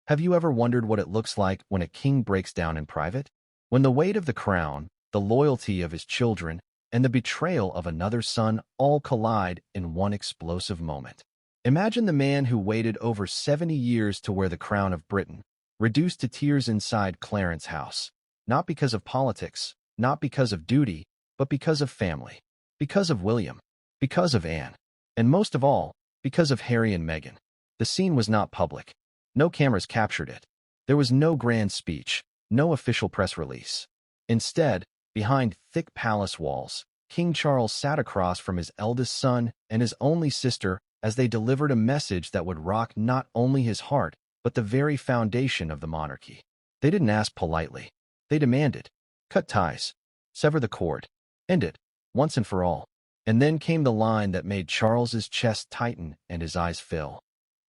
Have you ever wondered what it looks like when a king breaks down in private? When the weight of the crown, the loyalty of his children, and the betrayal of another son all collide in one explosive moment. Imagine the man who waited over 70 years to wear the crown of Britain, reduced to tears inside Clarence House, not because of politics, not because of duty, but because of family, because of William, because of Anne, and most of all, because of Harry and Meghan. The scene was not public. No cameras captured it. There was no grand speech, no official press release. Instead, behind thick palace walls, King Charles sat across from his eldest son and his only sister as they delivered a message that would rock not only his heart, but the very foundation of the monarchy. They didn't ask politely. They demanded, cut ties, sever the cord, end it, once and for all. And then came the line that made Charles's chest tighten and his eyes fill.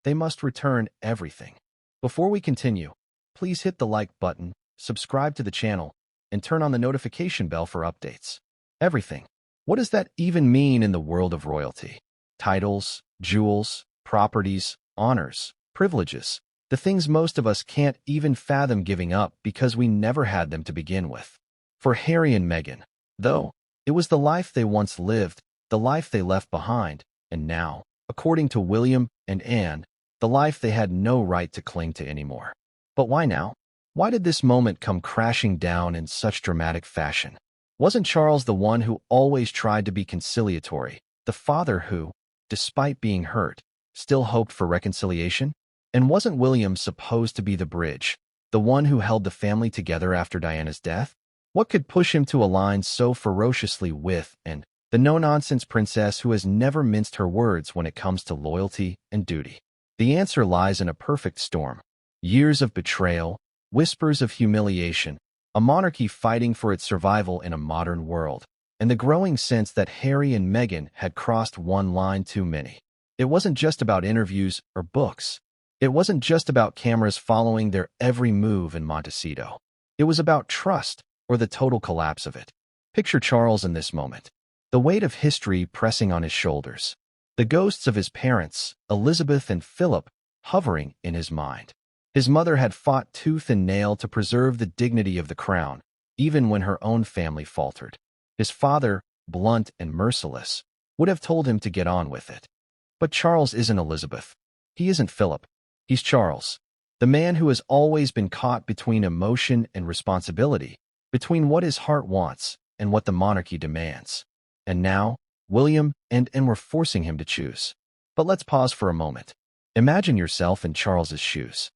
They must return everything. Before we continue, please hit the like button, subscribe to the channel, and turn on the notification bell for updates. Everything. What does that even mean in the world of royalty? Titles, jewels, properties, honors, privileges. The things most of us can't even fathom giving up because we never had them to begin with. For Harry and Meghan, though, it was the life they once lived, the life they left behind, and now, according to William and Anne, the life they had no right to cling to anymore. But why now? Why did this moment come crashing down in such dramatic fashion? Wasn't Charles the one who always tried to be conciliatory, the father who, despite being hurt, still hoped for reconciliation? And wasn't William supposed to be the bridge, the one who held the family together after Diana's death? What could push him to align so ferociously with Anne, the no-nonsense princess who has never minced her words when it comes to loyalty and duty? The answer lies in a perfect storm. Years of betrayal, whispers of humiliation, a monarchy fighting for its survival in a modern world, and the growing sense that Harry and Meghan had crossed one line too many. It wasn't just about interviews or books. It wasn't just about cameras following their every move in Montecito. It was about trust, or the total collapse of it. Picture Charles in this moment, the weight of history pressing on his shoulders, the ghosts of his parents, Elizabeth and Philip, hovering in his mind. His mother had fought tooth and nail to preserve the dignity of the crown, even when her own family faltered. His father, blunt and merciless, would have told him to get on with it. But Charles isn't Elizabeth. He isn't Philip. He's Charles, the man who has always been caught between emotion and responsibility, between what his heart wants and what the monarchy demands. And now, William and Anne were forcing him to choose. But let's pause for a moment. Imagine yourself in Charles's shoes.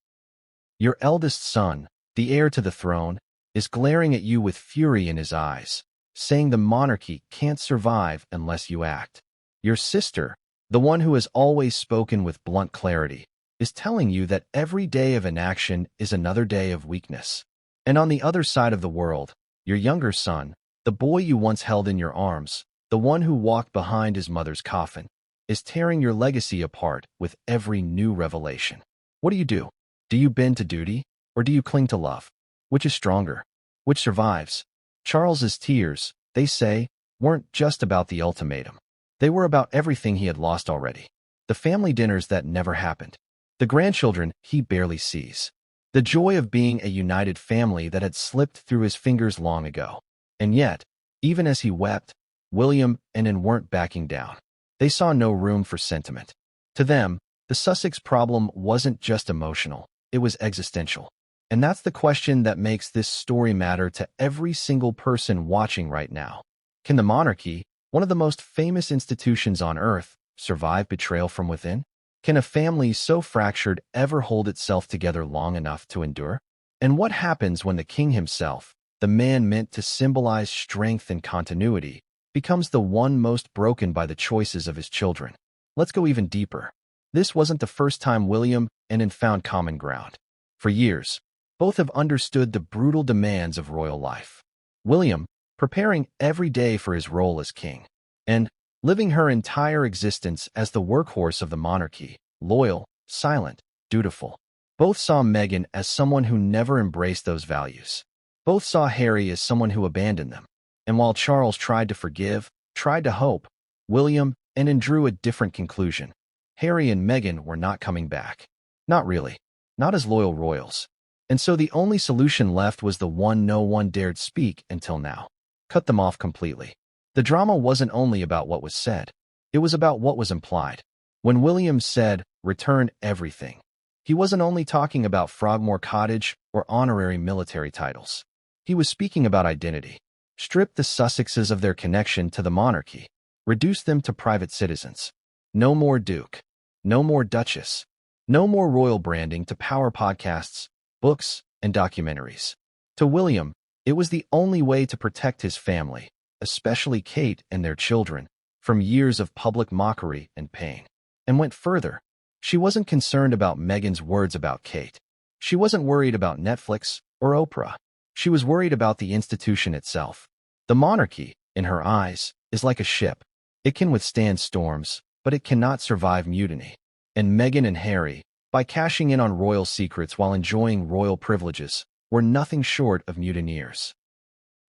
Your eldest son, the heir to the throne, is glaring at you with fury in his eyes, saying the monarchy can't survive unless you act. Your sister, the one who has always spoken with blunt clarity, is telling you that every day of inaction is another day of weakness. And on the other side of the world, your younger son, the boy you once held in your arms, the one who walked behind his mother's coffin, is tearing your legacy apart with every new revelation. What do? Do you bend to duty, or do you cling to love? Which is stronger? Which survives? Charles's tears, they say, weren't just about the ultimatum. They were about everything he had lost already. The family dinners that never happened. The grandchildren he barely sees. The joy of being a united family that had slipped through his fingers long ago. And yet, even as he wept, William and Anne weren't backing down. They saw no room for sentiment. To them, the Sussex problem wasn't just emotional, it was existential. And that's the question that makes this story matter to every single person watching right now. Can the monarchy, one of the most famous institutions on earth, survive betrayal from within? Can a family so fractured ever hold itself together long enough to endure? And what happens when the king himself, the man meant to symbolize strength and continuity, becomes the one most broken by the choices of his children? Let's go even deeper. This wasn't the first time William and Anne found common ground. For years, both have understood the brutal demands of royal life. William, preparing every day for his role as king, and living her entire existence as the workhorse of the monarchy, loyal, silent, dutiful. Both saw Meghan as someone who never embraced those values. Both saw Harry as someone who abandoned them. And while Charles tried to forgive, tried to hope, William and Anne drew a different conclusion. Harry and Meghan were not coming back. Not really. not as loyal royals. And so the only solution left was the one no one dared speak until now. Cut them off completely. The drama wasn't only about what was said. It was about what was implied. When William said, "Return everything," he wasn't only talking about Frogmore Cottage or honorary military titles. He was speaking about identity. Strip the Sussexes of their connection to the monarchy. Reduce them to private citizens. No more Duke. No more Duchess. No more royal branding to power podcasts, books, and documentaries. To William, it was the only way to protect his family, especially Kate and their children, from years of public mockery and pain. And went further. She wasn't concerned about Meghan's words about Kate. She wasn't worried about Netflix or Oprah. She was worried about the institution itself. The monarchy, in her eyes, is like a ship. It can withstand storms, but it cannot survive mutiny. And Meghan and Harry, by cashing in on royal secrets while enjoying royal privileges, were nothing short of mutineers.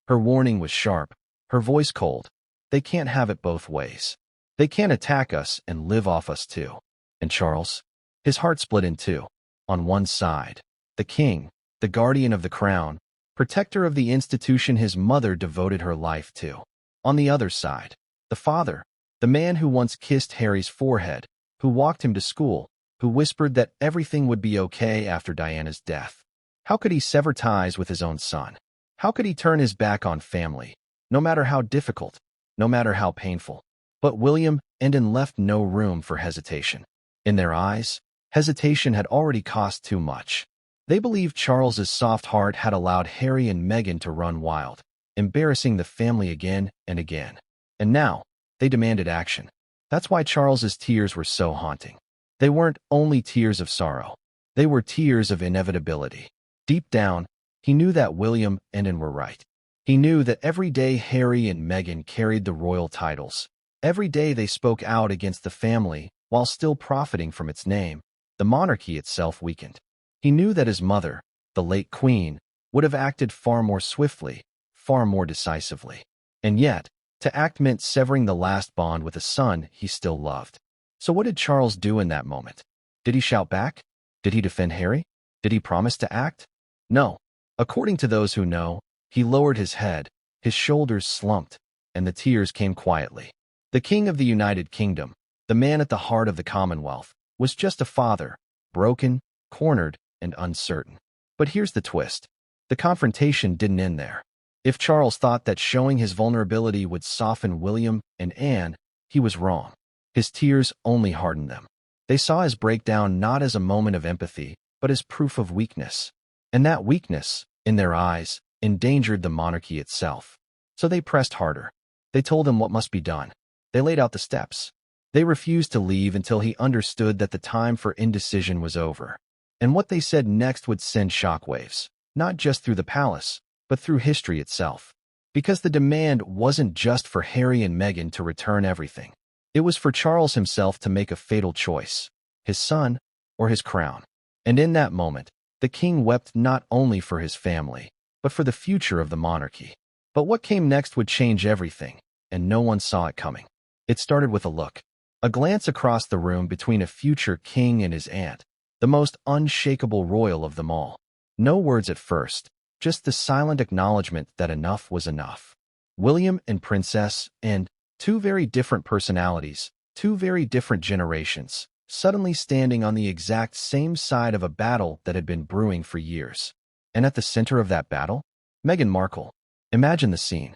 Her warning was sharp, her voice cold. They can't have it both ways. They can't attack us and live off us too. And Charles? His heart split in two. On one side, the king, the guardian of the crown, protector of the institution his mother devoted her life to. On the other side, the father, the man who once kissed Harry's forehead, who walked him to school, who whispered that everything would be okay after Diana's death. How could he sever ties with his own son? How could he turn his back on family, no matter how difficult, no matter how painful? But William and Anne left no room for hesitation. In their eyes, hesitation had already cost too much. They believed Charles's soft heart had allowed Harry and Meghan to run wild, embarrassing the family again and again. And now, they demanded action. That's why Charles's tears were so haunting. They weren't only tears of sorrow. They were tears of inevitability. Deep down, he knew that William and Anne were right. He knew that every day Harry and Meghan carried the royal titles, every day they spoke out against the family while still profiting from its name, the monarchy itself weakened. He knew that his mother, the late queen, would have acted far more swiftly, far more decisively. And yet, to act meant severing the last bond with a son he still loved. So what did Charles do in that moment? Did he shout back? Did he defend Harry? Did he promise to act? No. According to those who know, he lowered his head, his shoulders slumped, and the tears came quietly. The King of the United Kingdom, the man at the heart of the Commonwealth, was just a father, broken, cornered, and uncertain. But here's the twist. The confrontation didn't end there. If Charles thought that showing his vulnerability would soften William and Anne, he was wrong. His tears only hardened them. They saw his breakdown not as a moment of empathy, but as proof of weakness. And that weakness, in their eyes, endangered the monarchy itself. So they pressed harder. They told him what must be done. They laid out the steps. They refused to leave until he understood that the time for indecision was over. And what they said next would send shockwaves, not just through the palace, but through history itself. Because the demand wasn't just for Harry and Meghan to return everything. It was for Charles himself to make a fatal choice, his son or his crown. And in that moment, the king wept not only for his family, but for the future of the monarchy. But what came next would change everything, and no one saw it coming. It started with a look, a glance across the room between a future king and his aunt, the most unshakable royal of them all. No words at first, just the silent acknowledgement that enough was enough. William and Princess Anne, two very different personalities, two very different generations, suddenly standing on the exact same side of a battle that had been brewing for years. And at the center of that battle, Meghan Markle. Imagine the scene.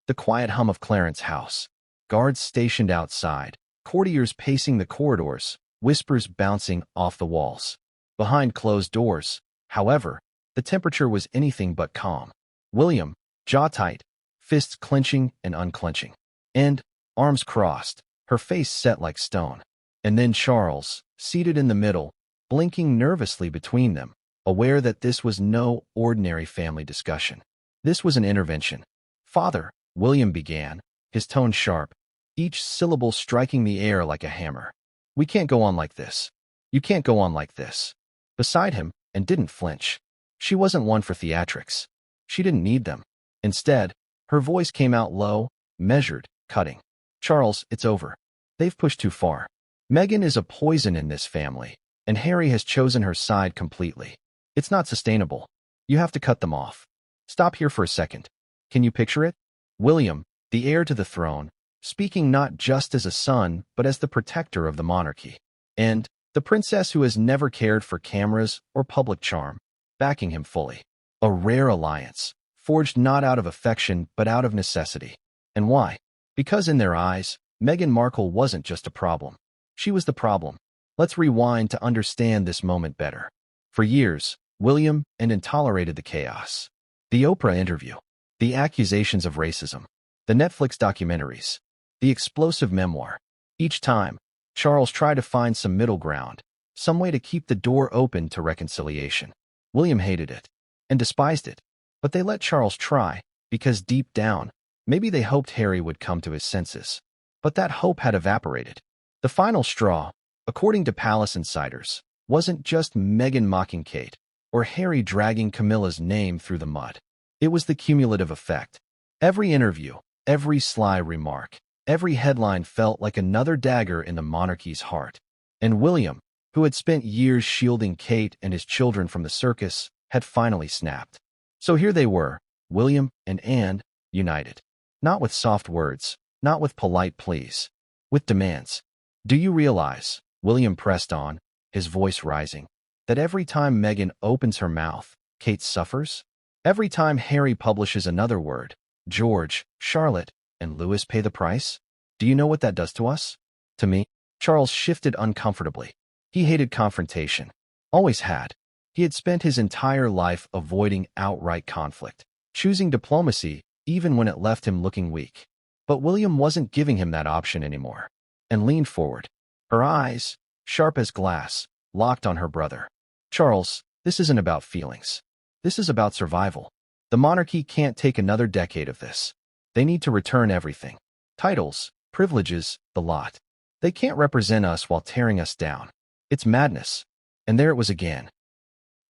The quiet hum of Clarence's house, guards stationed outside, courtiers pacing the corridors, whispers bouncing off the walls. Behind closed doors, however, the temperature was anything but calm. William, jaw tight, fists clenching and unclenching, and, arms crossed, her face set like stone. And then Charles, seated in the middle, blinking nervously between them, aware that this was no ordinary family discussion. This was an intervention. "Father," William began, his tone sharp, each syllable striking the air like a hammer. "We can't go on like this. You can't go on like this." Beside him, and didn't flinch. She wasn't one for theatrics. She didn't need them. Instead, her voice came out low, measured, cutting. "Charles, it's over. They've pushed too far. Meghan is a poison in this family, and Harry has chosen her side completely. It's not sustainable. You have to cut them off. Stop here for a second. Can you picture it? William, the heir to the throne, speaking not just as a son, but as the protector of the monarchy. And the princess who has never cared for cameras or public charm, backing him fully. A rare alliance, forged not out of affection, but out of necessity. And why? Because in their eyes, Meghan Markle wasn't just a problem. She was the problem. Let's rewind to understand this moment better. For years, William and tolerated the chaos. The Oprah interview, the accusations of racism, the Netflix documentaries, the explosive memoir. Each time, Charles tried to find some middle ground, some way to keep the door open to reconciliation. William hated it and despised it, but they let Charles try because deep down, maybe they hoped Harry would come to his senses. But that hope had evaporated. The final straw, according to palace insiders, wasn't just Meghan mocking Kate or Harry dragging Camilla's name through the mud. It was the cumulative effect. Every interview, every sly remark, every headline felt like another dagger in the monarchy's heart. And William, who had spent years shielding Kate and his children from the circus, had finally snapped. So here they were, William and Anne, united. Not with soft words, not with polite pleas, with demands. Do you realize, William pressed on, his voice rising, that every time Meghan opens her mouth, Kate suffers? Every time Harry publishes another word, George, Charlotte, and Louis pay the price? Do you know what that does to us? To me? Charles shifted uncomfortably. He hated confrontation. Always had. He had spent his entire life avoiding outright conflict, choosing diplomacy even when it left him looking weak. But William wasn't giving him that option anymore, and leaned forward. Her eyes, sharp as glass, locked on her brother. Charles, this isn't about feelings. This is about survival. The monarchy can't take another decade of this. They need to return everything. Titles, privileges, the lot. They can't represent us while tearing us down. It's madness. And there it was again.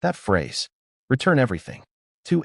That phrase, return everything.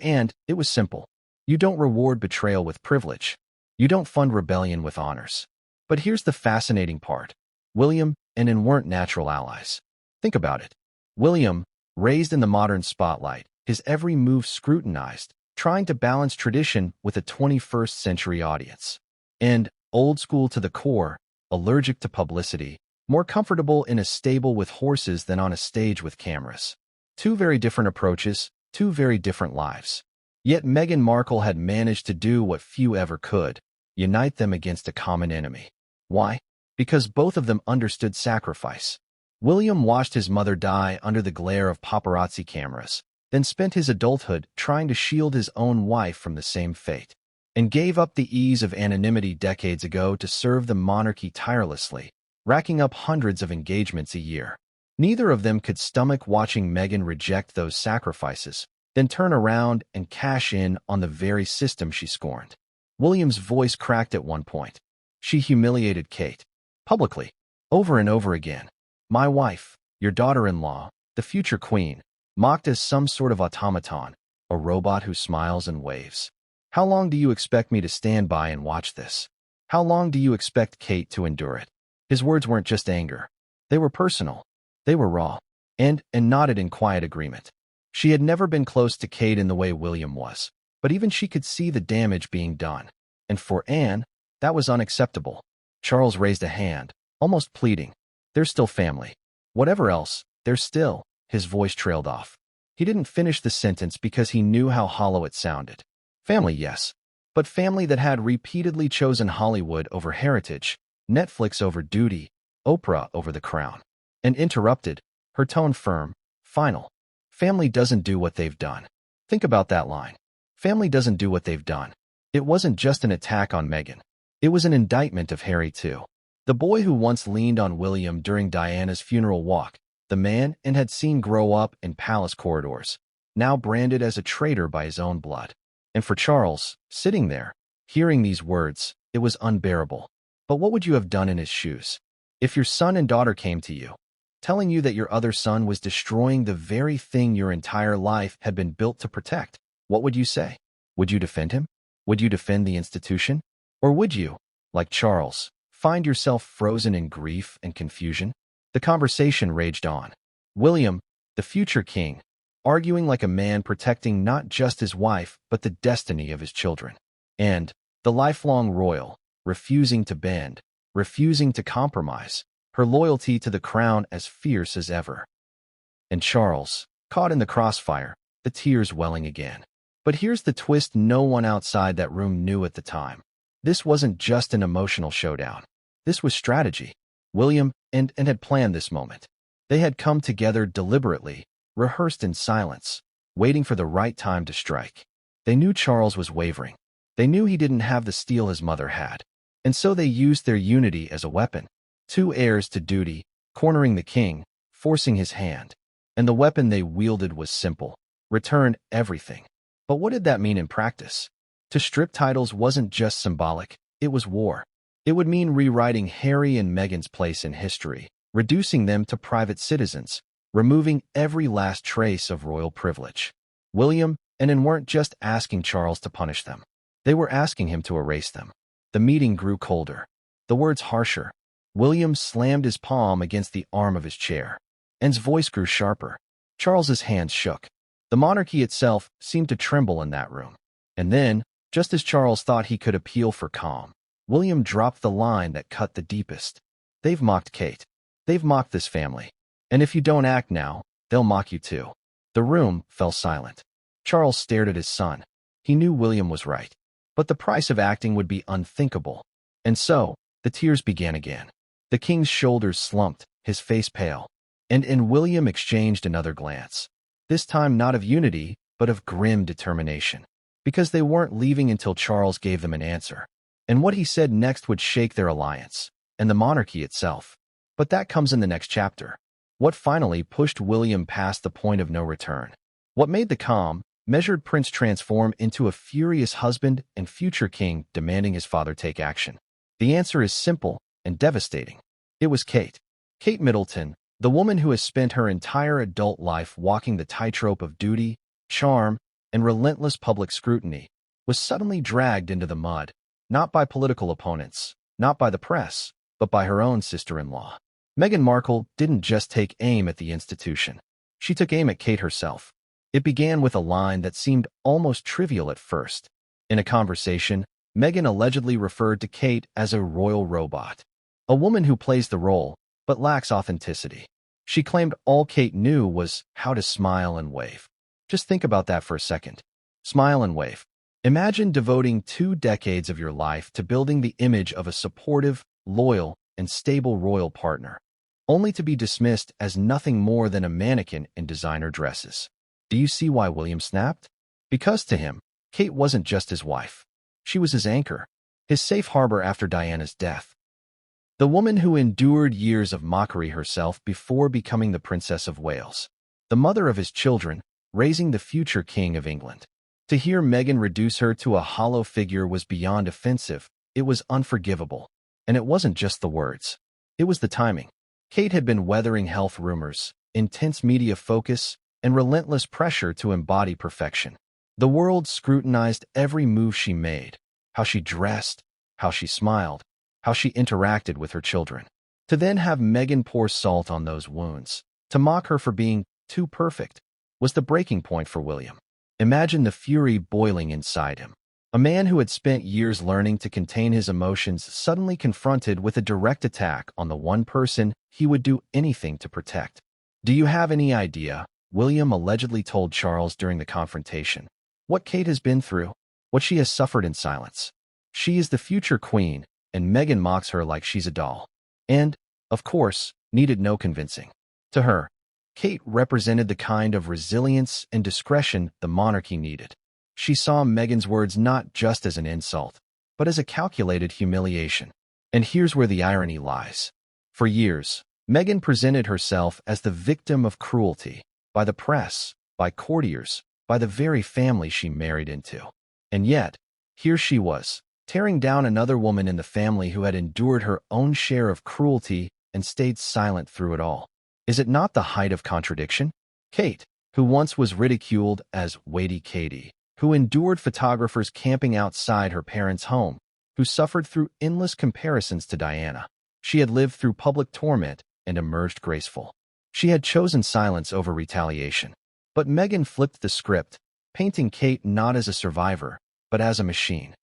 And it was simple. You don't reward betrayal with privilege. You don't fund rebellion with honors. But here's the fascinating part. William and Anne weren't natural allies. Think about it. William, raised in the modern spotlight, his every move scrutinized, trying to balance tradition with a 21st century audience. And, old school to the core, allergic to publicity, more comfortable in a stable with horses than on a stage with cameras. Two very different approaches, two very different lives. Yet Meghan Markle had managed to do what few ever could, unite them against a common enemy. Why? Because both of them understood sacrifice. William watched his mother die under the glare of paparazzi cameras, then spent his adulthood trying to shield his own wife from the same fate, and gave up the ease of anonymity decades ago to serve the monarchy tirelessly, racking up hundreds of engagements a year. Neither of them could stomach watching Meghan reject those sacrifices, then turn around and cash in on the very system she scorned. William's voice cracked at one point. She humiliated Kate, publicly, over and over again. My wife, your daughter-in-law, the future queen, mocked as some sort of automaton, a robot who smiles and waves. How long do you expect me to stand by and watch this? How long do you expect Kate to endure it? His words weren't just anger. They were personal. They were raw, and nodded in quiet agreement. She had never been close to Kate in the way William was, but even she could see the damage being done. And for Anne, that was unacceptable. Charles raised a hand, almost pleading. They're still family. Whatever else, they're still. His voice trailed off. He didn't finish the sentence because he knew how hollow it sounded. Family, yes, but family that had repeatedly chosen Hollywood over heritage, Netflix over duty, Oprah over the crown. And interrupted, her tone firm, final. Family doesn't do what they've done. Think about that line. Family doesn't do what they've done. It wasn't just an attack on Meghan. It was an indictment of Harry too. The boy who once leaned on William during Diana's funeral walk, the man Anne had seen grow up in palace corridors, now branded as a traitor by his own blood. And for Charles, sitting there, hearing these words, it was unbearable. But what would you have done in his shoes? If your son and daughter came to you, telling you that your other son was destroying the very thing your entire life had been built to protect, what would you say? Would you defend him? Would you defend the institution? Or would you, like Charles, find yourself frozen in grief and confusion? The conversation raged on. William, the future king, arguing like a man protecting not just his wife but the destiny of his children. And the lifelong royal, refusing to bend, refusing to compromise, her loyalty to the crown as fierce as ever. And Charles, caught in the crossfire, the tears welling again. But here's the twist no one outside that room knew at the time. This wasn't just an emotional showdown. This was strategy. William and had planned this moment. They had come together deliberately, rehearsed in silence, waiting for the right time to strike. They knew Charles was wavering. They knew he didn't have the steel his mother had. And so they used their unity as a weapon. Two heirs to duty, cornering the king, forcing his hand. And the weapon they wielded was simple: return everything. But what did that mean in practice? To strip titles wasn't just symbolic, it was war. It would mean rewriting Harry and Meghan's place in history, reducing them to private citizens, removing every last trace of royal privilege. William and Anne weren't just asking Charles to punish them. They were asking him to erase them. The meeting grew colder, the words harsher. William slammed his palm against the arm of his chair. Anne's voice grew sharper. Charles's hands shook. The monarchy itself seemed to tremble in that room. And then, just as Charles thought he could appeal for calm, William dropped the line that cut the deepest. They've mocked Kate. They've mocked this family. And if you don't act now, they'll mock you too. The room fell silent. Charles stared at his son. He knew William was right. But the price of acting would be unthinkable. And so, the tears began again. The king's shoulders slumped, his face pale. And William exchanged another glance. This time not of unity, but of grim determination. Because they weren't leaving until Charles gave them an answer. And what he said next would shake their alliance, and the monarchy itself. But that comes in the next chapter. What finally pushed William past the point of no return? What made the calm, measured prince transform into a furious husband and future king demanding his father take action? The answer is simple and devastating. It was Kate. Kate Middleton, the woman who has spent her entire adult life walking the tightrope of duty, charm, and relentless public scrutiny, was suddenly dragged into the mud, not by political opponents, not by the press, but by her own sister-in-law. Meghan Markle didn't just take aim at the institution. She took aim at Kate herself. It began with a line that seemed almost trivial at first. In a conversation, Meghan allegedly referred to Kate as a royal robot, a woman who plays the role, but lacks authenticity. She claimed all Kate knew was how to smile and wave. Just think about that for a second. Smile and wave. Imagine devoting 2 decades of your life to building the image of a supportive, loyal, and stable royal partner, only to be dismissed as nothing more than a mannequin in designer dresses. Do you see why William snapped? Because to him, Kate wasn't just his wife. She was his anchor, his safe harbor after Diana's death. The woman who endured years of mockery herself before becoming the Princess of Wales. The mother of his children, raising the future King of England. To hear Meghan reduce her to a hollow figure was beyond offensive. It was unforgivable. And it wasn't just the words. It was the timing. Kate had been weathering health rumors, intense media focus, and relentless pressure to embody perfection. The world scrutinized every move she made, how she dressed, how she smiled, how she interacted with her children. To then have Meghan pour salt on those wounds, to mock her for being too perfect, was the breaking point for William. Imagine the fury boiling inside him. A man who had spent years learning to contain his emotions suddenly confronted with a direct attack on the one person he would do anything to protect. Do you have any idea, William allegedly told Charles during the confrontation, what Kate has been through, what she has suffered in silence? She is the future queen, and Meghan mocks her like she's a doll. And, of course, needed no convincing. To her, Kate represented the kind of resilience and discretion the monarchy needed. She saw Meghan's words not just as an insult, but as a calculated humiliation. And here's where the irony lies. For years, Meghan presented herself as the victim of cruelty, by the press, by courtiers, by the very family she married into. And yet, here she was, tearing down another woman in the family who had endured her own share of cruelty and stayed silent through it all. Is it not the height of contradiction? Kate, who once was ridiculed as Weighty Katie, who endured photographers camping outside her parents' home, who suffered through endless comparisons to Diana. She had lived through public torment and emerged graceful. She had chosen silence over retaliation. But Meghan flipped the script, painting Kate not as a survivor, but as a machine.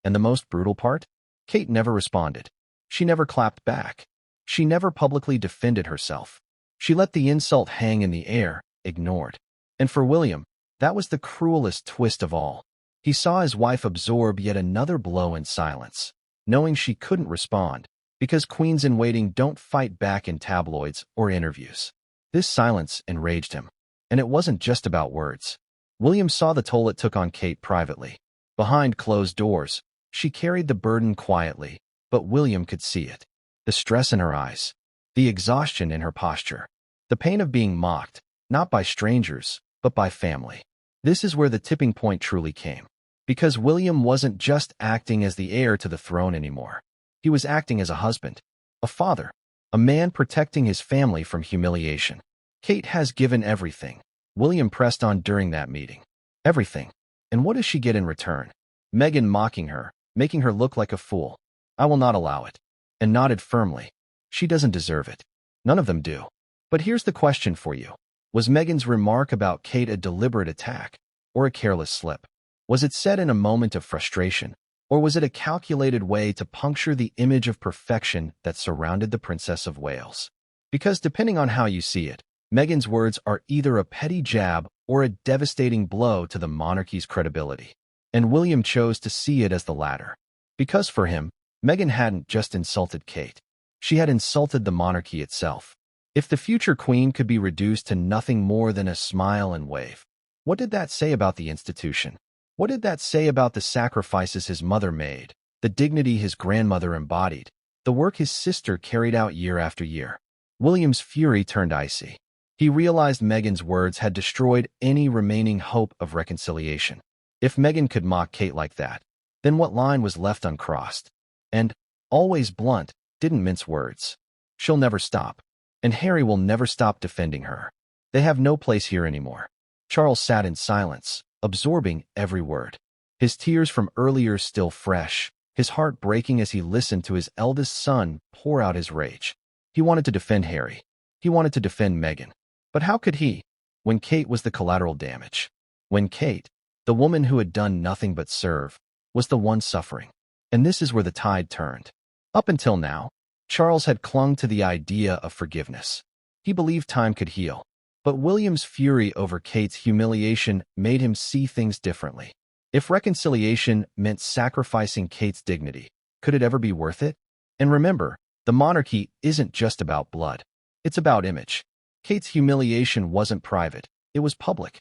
And the most brutal part? Kate never responded. She never clapped back. She never publicly defended herself. She let the insult hang in the air, ignored. And for William, that was the cruelest twist of all. He saw his wife absorb yet another blow in silence, knowing she couldn't respond, because queens-in-waiting don't fight back in tabloids or interviews. This silence enraged him. And it wasn't just about words. William saw the toll it took on Kate privately. Behind closed doors, she carried the burden quietly, but William could see it. The stress in her eyes, the exhaustion in her posture, the pain of being mocked, not by strangers, but by family. This is where the tipping point truly came. Because William wasn't just acting as the heir to the throne anymore. He was acting as a husband, a father, a man protecting his family from humiliation. Kate has given everything, William pressed on during that meeting. Everything. And what does she get in return? Meghan mocking her, making her look like a fool. I will not allow it. And nodded firmly. She doesn't deserve it. None of them do. But here's the question for you. Was Meghan's remark about Kate a deliberate attack, or a careless slip? Was it said in a moment of frustration, or was it a calculated way to puncture the image of perfection that surrounded the Princess of Wales? Because depending on how you see it, Meghan's words are either a petty jab or a devastating blow to the monarchy's credibility. And William chose to see it as the latter. Because for him, Meghan hadn't just insulted Kate. She had insulted the monarchy itself. If the future queen could be reduced to nothing more than a smile and wave, what did that say about the institution? What did that say about the sacrifices his mother made, the dignity his grandmother embodied, the work his sister carried out year after year? William's fury turned icy. He realized Meghan's words had destroyed any remaining hope of reconciliation. If Meghan could mock Kate like that, then what line was left uncrossed? And, always blunt, didn't mince words. She'll never stop. And Harry will never stop defending her. They have no place here anymore. Charles sat in silence, absorbing every word. His tears from earlier still fresh, his heart breaking as he listened to his eldest son pour out his rage. He wanted to defend Harry. He wanted to defend Meghan. But how could he, when Kate was the collateral damage? When Kate, the woman who had done nothing but serve, was the one suffering. And this is where the tide turned. Up until now, Charles had clung to the idea of forgiveness. He believed time could heal. But William's fury over Kate's humiliation made him see things differently. If reconciliation meant sacrificing Kate's dignity, could it ever be worth it? And remember, the monarchy isn't just about blood. It's about image. Kate's humiliation wasn't private, it was public.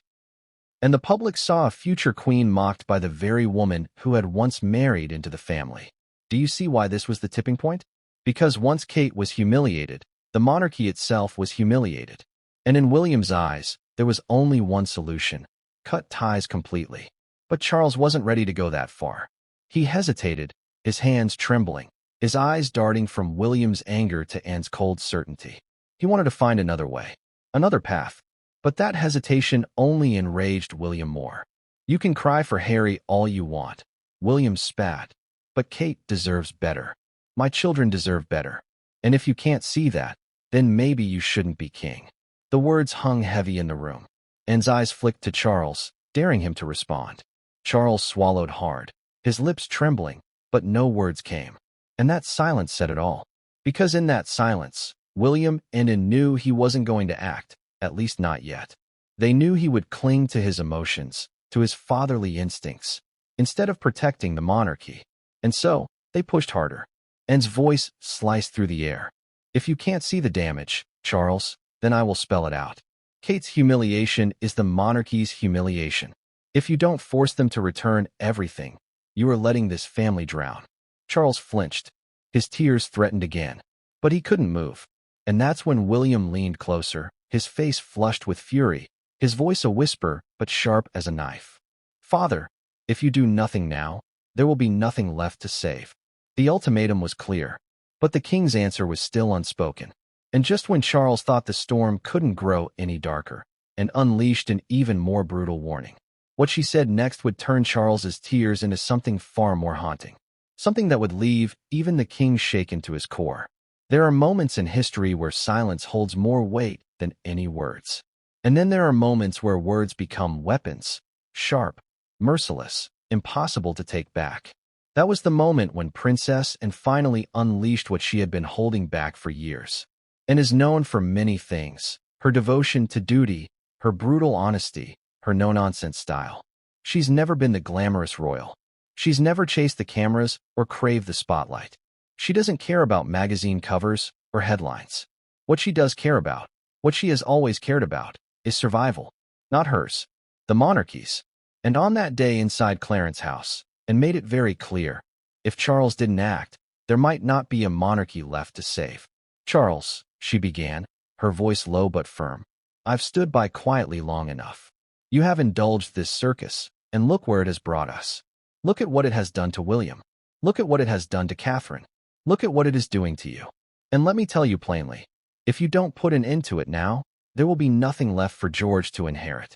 And the public saw a future queen mocked by the very woman who had once married into the family. Do you see why this was the tipping point? Because once Kate was humiliated, the monarchy itself was humiliated. And in William's eyes, there was only one solution: cut ties completely. But Charles wasn't ready to go that far. He hesitated, his hands trembling, his eyes darting from William's anger to Anne's cold certainty. He wanted to find another way, another path. But that hesitation only enraged William more. You can cry for Harry all you want, William spat. But Kate deserves better. My children deserve better. And if you can't see that, then maybe you shouldn't be king. The words hung heavy in the room. Anne's eyes flicked to Charles, daring him to respond. Charles swallowed hard, his lips trembling, but no words came. And that silence said it all. Because in that silence, William and Anne knew he wasn't going to act, at least not yet. They knew he would cling to his emotions, to his fatherly instincts, instead of protecting the monarchy. And so, they pushed harder. Anne's voice sliced through the air. If you can't see the damage, Charles, then I will spell it out. Kate's humiliation is the monarchy's humiliation. If you don't force them to return everything, you are letting this family drown. Charles flinched. His tears threatened again. But he couldn't move. And that's when William leaned closer, his face flushed with fury, his voice a whisper but sharp as a knife. Father, if you do nothing now, there will be nothing left to save. The ultimatum was clear, but the king's answer was still unspoken. And just when Charles thought the storm couldn't grow any darker, Anne unleashed an even more brutal warning. What she said next would turn Charles's tears into something far more haunting. Something that would leave even the king shaken to his core. There are moments in history where silence holds more weight than any words. And then there are moments where words become weapons, sharp, merciless, impossible to take back. That was the moment when Princess Anne finally unleashed what she had been holding back for years. And is known for many things: her devotion to duty, her brutal honesty, her no-nonsense style. She's never been the glamorous royal. She's never chased the cameras or craved the spotlight. She doesn't care about magazine covers or headlines. What she does care about, what she has always cared about, is survival. Not hers, the monarchy's. And on that day inside Clarence House, and made it very clear, if Charles didn't act, there might not be a monarchy left to save. "Charles," she began, her voice low but firm, "I've stood by quietly long enough. You have indulged this circus, and look where it has brought us. Look at what it has done to William. Look at what it has done to Catherine. Look at what it is doing to you. And let me tell you plainly, if you don't put an end to it now, there will be nothing left for George to inherit."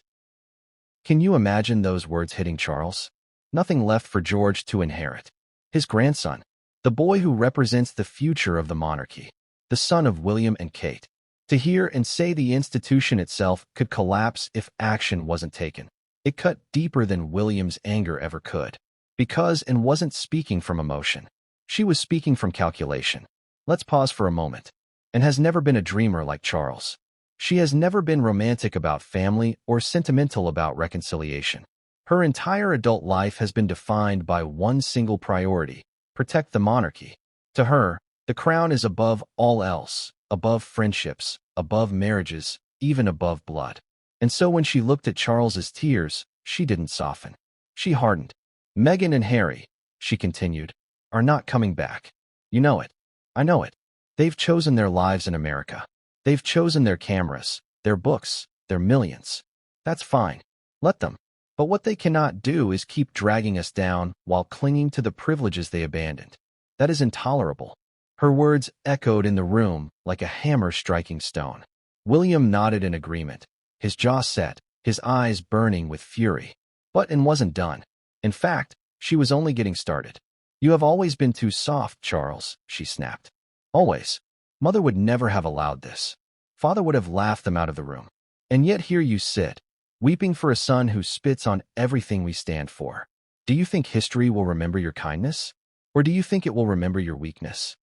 Can you imagine those words hitting Charles? Nothing left for George to inherit. His grandson, the boy who represents the future of the monarchy, the son of William and Kate. To hear and say the institution itself could collapse if action wasn't taken. It cut deeper than William's anger ever could. Because Anne wasn't speaking from emotion. She was speaking from calculation. Let's pause for a moment. Anne has never been a dreamer like Charles. She has never been romantic about family or sentimental about reconciliation. Her entire adult life has been defined by one single priority: protect the monarchy. To her, the crown is above all else, above friendships, above marriages, even above blood. And so when she looked at Charles's tears, she didn't soften. She hardened. "Meghan and Harry," she continued, "are not coming back. You know it. I know it. They've chosen their lives in America. They've chosen their cameras, their books, their millions. That's fine. Let them. But what they cannot do is keep dragging us down while clinging to the privileges they abandoned. That is intolerable." Her words echoed in the room like a hammer striking stone. William nodded in agreement, his jaw set, his eyes burning with fury. But Anne wasn't done. In fact, she was only getting started. "You have always been too soft, Charles," she snapped. "Always. Mother would never have allowed this. Father would have laughed them out of the room. And yet here you sit, weeping for a son who spits on everything we stand for. Do you think history will remember your kindness? Or do you think it will remember your weakness?"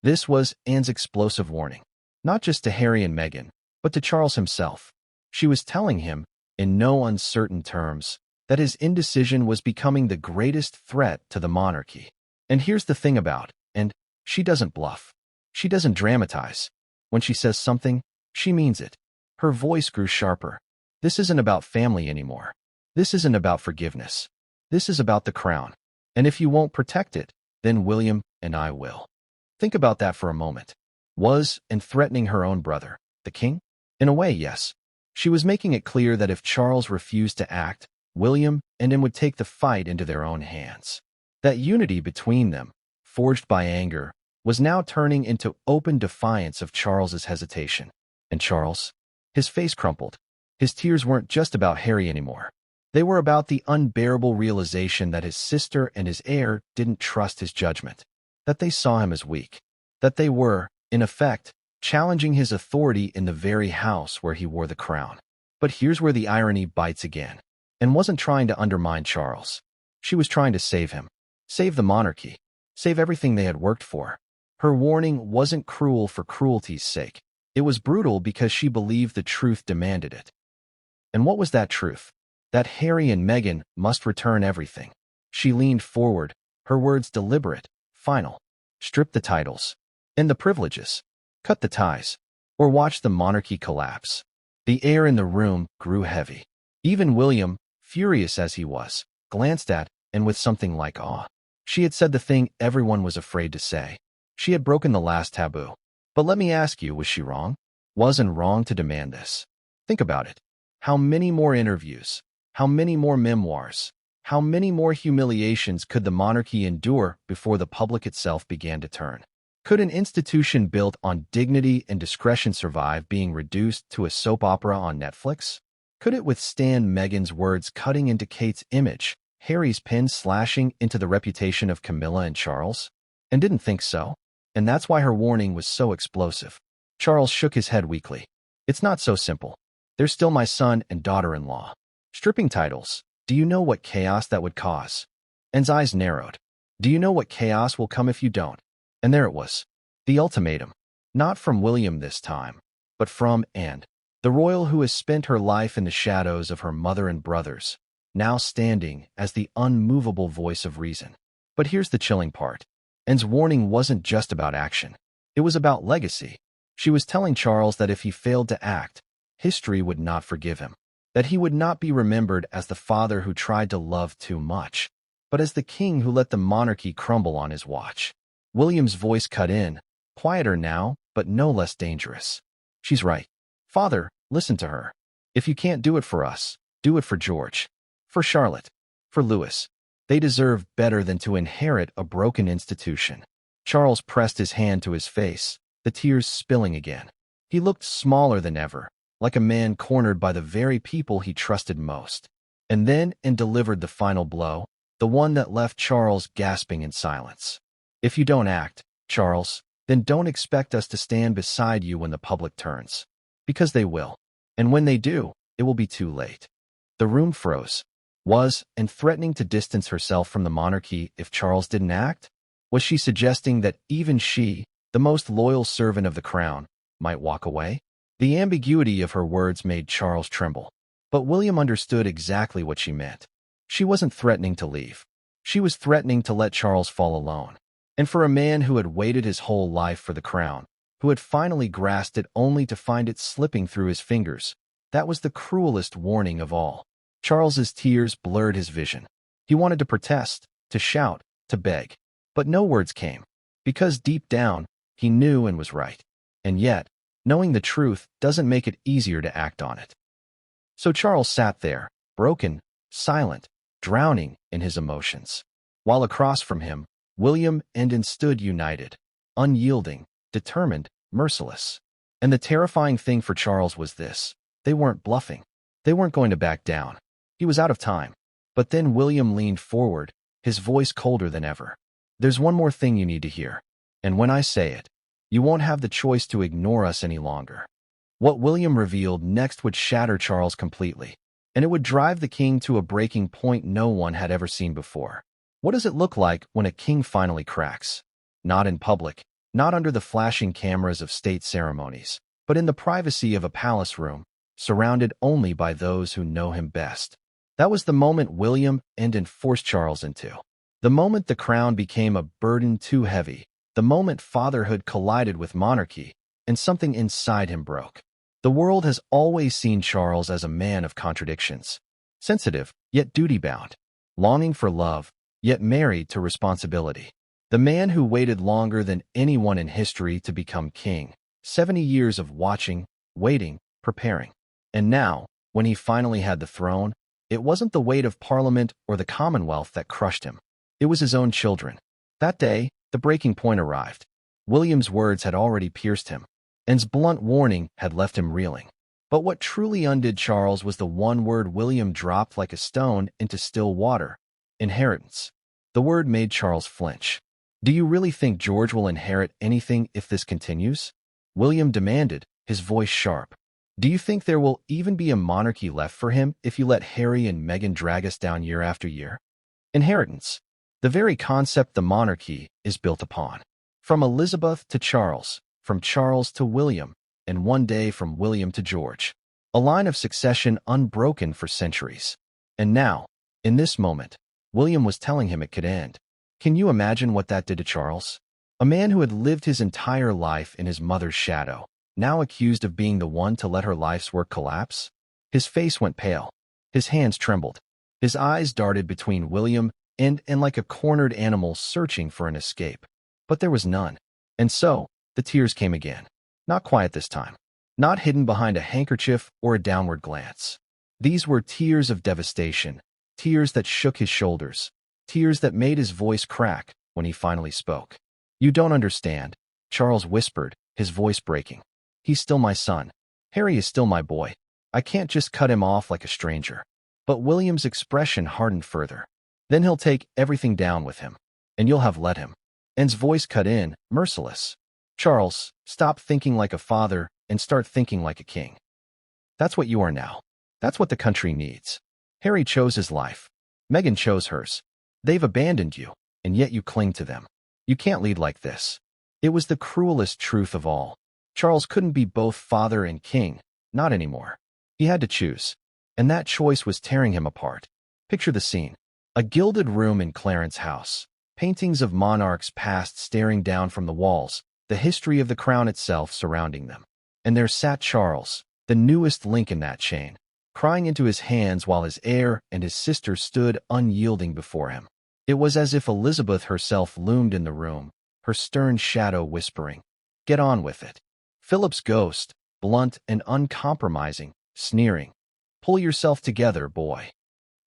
This was Anne's explosive warning, not just to Harry and Meghan, but to Charles himself. She was telling him, in no uncertain terms, that his indecision was becoming the greatest threat to the monarchy. And here's the thing about Anne, she doesn't bluff. She doesn't dramatize. When she says something, she means it. Her voice grew sharper. This isn't about family anymore. This isn't about forgiveness. This is about the crown. And if you won't protect it, then William and I will. Think about that for a moment. Was Anne threatening her own brother, the king? In a way, yes. She was making it clear that if Charles refused to act, William and Anne would take the fight into their own hands. That unity between them, forged by anger, was now turning into open defiance of Charles's hesitation. And Charles? His face crumpled. His tears weren't just about Harry anymore. They were about the unbearable realization that his sister and his heir didn't trust his judgment, that they saw him as weak, that they were, in effect, challenging his authority in the very house where he wore the crown. But here's where the irony bites again. Anne wasn't trying to undermine Charles. She was trying to save him. Save the monarchy. Save everything they had worked for. Her warning wasn't cruel for cruelty's sake. It was brutal because she believed the truth demanded it. And what was that truth? That Harry and Meghan must return everything. She leaned forward, her words deliberate, final. Strip the titles. And the privileges. Cut the ties. Or watch the monarchy collapse. The air in the room grew heavy. Even William, furious as he was, glanced at Anne with something like awe. She had said the thing everyone was afraid to say. She had broken the last taboo. But let me ask you, was she wrong? Was Anne wrong to demand this? Think about it. How many more interviews? How many more memoirs? How many more humiliations could the monarchy endure before the public itself began to turn? Could an institution built on dignity and discretion survive being reduced to a soap opera on Netflix? Could it withstand Meghan's words cutting into Kate's image, Harry's pen slashing into the reputation of Camilla and Charles? And didn't think so. And that's why her warning was so explosive. Charles shook his head weakly. It's not so simple. They're still my son and daughter-in-law. Stripping titles. Do you know what chaos that would cause? Anne's eyes narrowed. Do you know what chaos will come if you don't? And there it was. The ultimatum. Not from William this time, but from Anne, the royal who has spent her life in the shadows of her mother and brothers, now standing as the unmovable voice of reason. But here's the chilling part. Anne's warning wasn't just about action. It was about legacy. She was telling Charles that if he failed to act, history would not forgive him, that he would not be remembered as the father who tried to love too much, but as the king who let the monarchy crumble on his watch. William's voice cut in, quieter now, but no less dangerous. She's right. Father, listen to her. If you can't do it for us, do it for George, for Charlotte, for Louis. They deserve better than to inherit a broken institution. Charles pressed his hand to his face, the tears spilling again. He looked smaller than ever, like a man cornered by the very people he trusted most. And then Anne delivered the final blow, the one that left Charles gasping in silence. If you don't act, Charles, then don't expect us to stand beside you when the public turns. Because they will. And when they do, it will be too late. The room froze. Was Anne threatening to distance herself from the monarchy if Charles didn't act? Was she suggesting that even she, the most loyal servant of the crown, might walk away? The ambiguity of her words made Charles tremble. But William understood exactly what she meant. She wasn't threatening to leave. She was threatening to let Charles fall alone. And for a man who had waited his whole life for the crown, who had finally grasped it only to find it slipping through his fingers, that was the cruelest warning of all. Charles's tears blurred his vision. He wanted to protest, to shout, to beg. But no words came, because deep down, he knew and was right. And yet, knowing the truth doesn't make it easier to act on it. So Charles sat there, broken, silent, drowning in his emotions. While across from him, William and Anne stood united, unyielding, determined, merciless. And the terrifying thing for Charles was this. They weren't bluffing. They weren't going to back down. He was out of time. But then William leaned forward, his voice colder than ever. There's one more thing you need to hear. And when I say it, you won't have the choice to ignore us any longer. What William revealed next would shatter Charles completely, and it would drive the king to a breaking point no one had ever seen before. What does it look like when a king finally cracks? Not in public, not under the flashing cameras of state ceremonies, but in the privacy of a palace room, surrounded only by those who know him best. That was the moment William and Anne forced Charles into. The moment the crown became a burden too heavy, the moment fatherhood collided with monarchy, and something inside him broke. The world has always seen Charles as a man of contradictions. Sensitive, yet duty-bound. Longing for love, yet married to responsibility. The man who waited longer than anyone in history to become king. 70 years of watching, waiting, preparing. And now, when he finally had the throne, it wasn't the weight of Parliament or the Commonwealth that crushed him. It was his own children. That day, the breaking point arrived. William's words had already pierced him. Anne's blunt warning had left him reeling. But what truly undid Charles was the one word William dropped like a stone into still water. Inheritance. The word made Charles flinch. Do you really think George will inherit anything if this continues? William demanded, his voice sharp. Do you think there will even be a monarchy left for him if you let Harry and Meghan drag us down year after year? Inheritance. The very concept the monarchy is built upon. From Elizabeth to Charles, from Charles to William, and one day from William to George. A line of succession unbroken for centuries. And now, in this moment, William was telling him it could end. Can you imagine what that did to Charles? A man who had lived his entire life in his mother's shadow, now accused of being the one to let her life's work collapse? His face went pale. His hands trembled. His eyes darted between William and like a cornered animal searching for an escape. But there was none. And so, the tears came again. Not quiet this time. Not hidden behind a handkerchief or a downward glance. These were tears of devastation, tears that shook his shoulders, tears that made his voice crack when he finally spoke. You don't understand, Charles whispered, his voice breaking. He's still my son. Harry is still my boy. I can't just cut him off like a stranger. But William's expression hardened further. Then he'll take everything down with him. And you'll have let him. Anne's voice cut in, merciless. Charles, stop thinking like a father and start thinking like a king. That's what you are now. That's what the country needs. Harry chose his life. Meghan chose hers. They've abandoned you, and yet you cling to them. You can't lead like this. It was the cruelest truth of all. Charles couldn't be both father and king, not anymore. He had to choose, and that choice was tearing him apart. Picture the scene. A gilded room in Clarence's house. Paintings of monarchs past staring down from the walls, the history of the crown itself surrounding them. And there sat Charles, the newest link in that chain, crying into his hands while his heir and his sister stood unyielding before him. It was as if Elizabeth herself loomed in the room, her stern shadow whispering, "Get on with it." Philip's ghost, blunt and uncompromising, sneering, "Pull yourself together, boy."